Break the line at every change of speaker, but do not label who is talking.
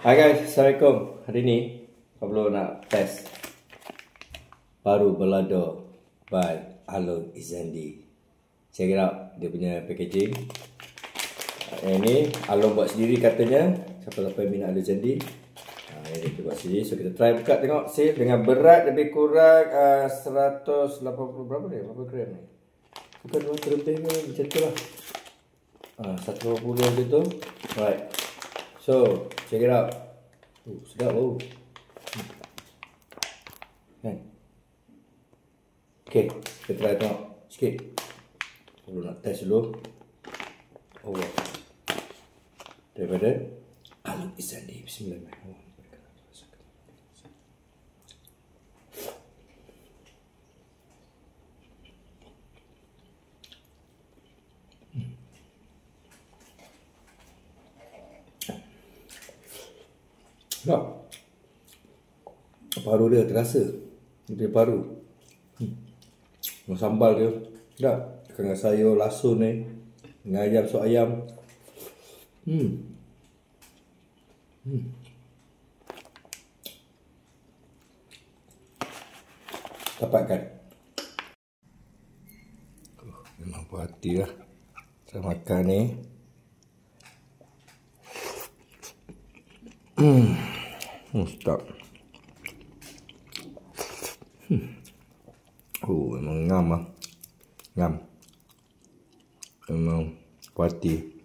Hai guys, Assalamualaikum. Hari ni Pablo nak test paru balado by Alun Izandi. Check it out dia punya packaging. Ini Alun buat sendiri katanya. Siapa-siapa yang minat Alun Izandi, ini dia buat sendiri. So kita try buka tengok sale dengan berat lebih kurang 180 berapa ni? Berapa gram ni? Bukan 200 lebih ni, macam tu lah. 180 macam tu. Right. So, check it out. Sedap bau. Kan? Okay, kita try tengok sikit. Kalau nak test dulu. Oh, daripada Alun Izandi. Bismillahirrahmanirrahim. Tak. Paru dia terasa. Dia paru. Sambal dia. Tak. Dengan sayur lasun ni. Dengan ayam, sup ayam. Dapatkan. Memang puas hati lah. Saya makan ni. Sedap. Oh, memang ngam lah. Ngam. Memang puas hati.